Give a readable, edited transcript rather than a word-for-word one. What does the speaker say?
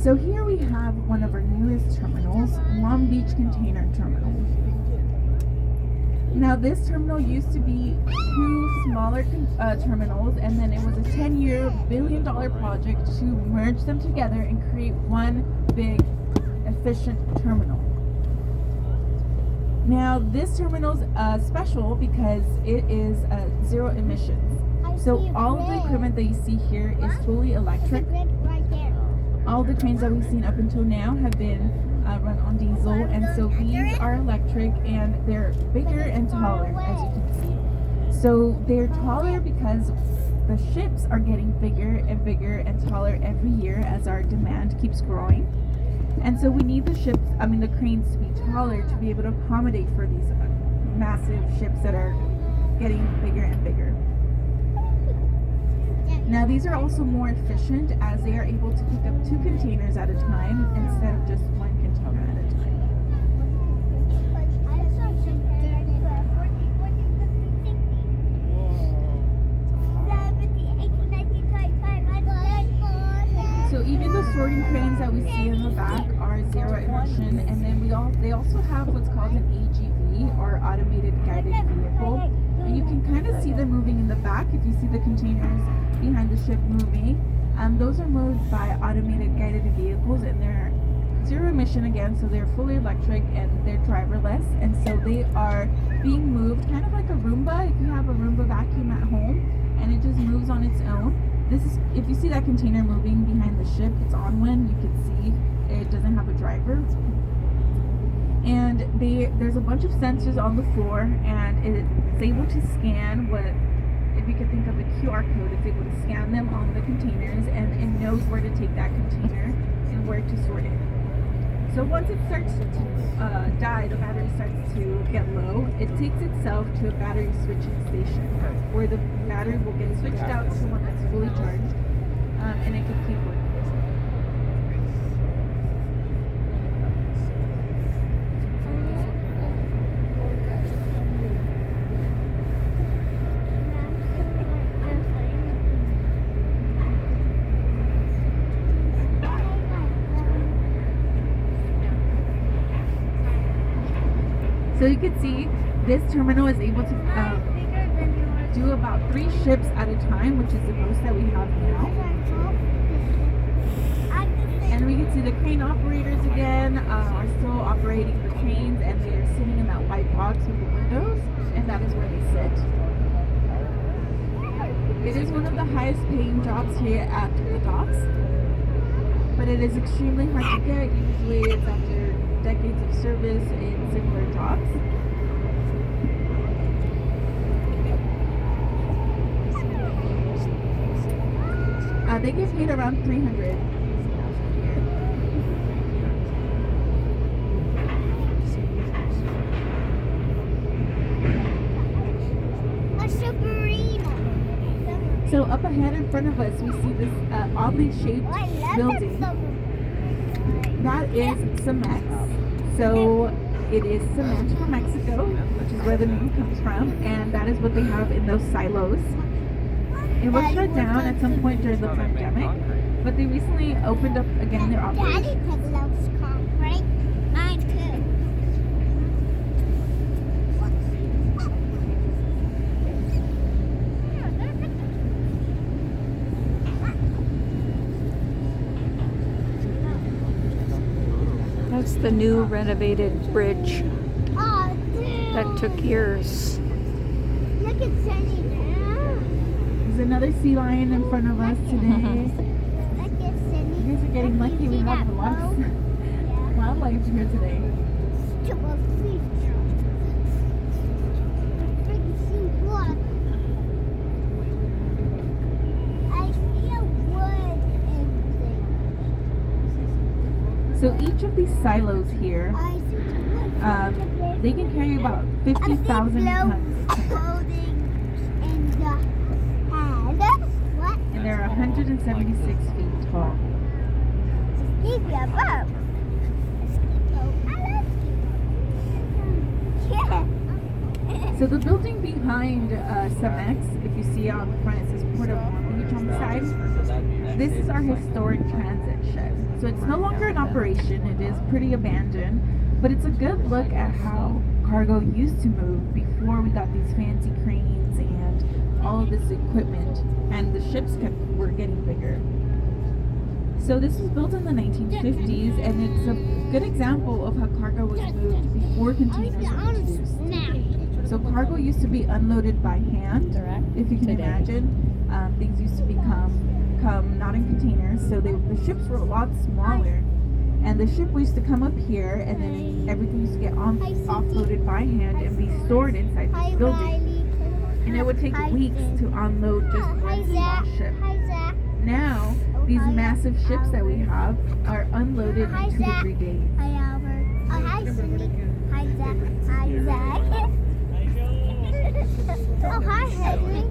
So here we have one of our newest terminals, Long Beach Container Terminal. Now this terminal used to be two smaller terminals, and then it was a 10-year, billion-dollar project to merge them together and create one big, efficient terminal. Now this terminal is special because it is zero emissions. So all of the equipment that you see here is fully electric. All the trains that we've seen up until now have been run on diesel, and so these are electric, and they're bigger and taller, as you can see. So they're taller because the ships are getting bigger and taller every year as our demand keeps growing. And so we need the cranes to be taller to be able to accommodate for these massive ships that are getting bigger and bigger. Now these are also more efficient as they are able to pick up 2 containers at a time instead of just 1 container at a time. So even the sorting cranes that we see in the back are zero emission, and then they also have what's called an AGV, or automated guided vehicle. And you can kind of see them moving in the back if you see the containers behind the ship moving. Those are moved by automated guided vehicles, and they're zero emission again, so they're fully electric and they're driverless, and so they are being moved kind of like a Roomba. If you have a Roomba vacuum at home and it just moves on its own, this is, if you see that container moving behind the ship, it's on one. You can see it doesn't have a driver. And there's a bunch of sensors on the floor, and it's able to scan what, if you could think of a QR code, it's able to scan them on the containers, and it knows where to take that container and where to sort it. So once it starts to die, the battery starts to get low, it takes itself to a battery switching station where the battery will get switched out to one that's fully charged, and it can keep working. So you can see this terminal is able to do about 3 ships at a time, which is the most that we have now. And we can see the crane operators again are still operating the cranes, and they are sitting in that white box with the windows, and that is where they sit. It is one of the highest paying jobs here at the docks, but it is extremely hard to get. Usually it's after decades of service in similar jobs. They get paid around $300. A submarine. So up ahead in front of us, we see this oddly shaped building. That is cement. So it is cement from Mexico, which is where the name comes from, and that is what they have in those silos. It was shut down at some point during the pandemic, but they recently opened up again their Daddy operations. loves concrete. Mine too. That's the new renovated bridge Oh, dude. that took years. Look at Sunny now. There's another sea lion in front of us today. Look at Sunny. You guys are getting lucky. We have lots of wildlife here today. To a feature. Freaking see what? I see a wood and So each of these silos here, I see they can carry about 50,000 tons. Holding in the hand. What? And they're 176 feet tall. Keep your boat. Yeah. So the building behind Cemex, if you see it on the front, it says Port of Long Beach on the side. this is our historic transit shed. So it's no longer in operation. It is pretty abandoned, but it's a good look at how cargo used to move before we got these fancy cranes and all of this equipment, and the ships were getting bigger. So this was built in the 1950s, and it's a good example of how cargo was moved before containers were introduced. So cargo used to be unloaded by hand, if you can imagine. Things used to come not in containers, so the ships were a lot smaller. And the ship used to come up here, and then everything used to get offloaded by hand and be stored inside Hi, this building. Riley. And it would take weeks to unload just Hi, one small Zach. ship. Hi, Zach. Now, these massive ships that we have are unloaded in 2 to 3 days. Hi, Albert. Oh, hi, Cindy. Hi, Zach. Hi, Zach. Oh, hi, Henry.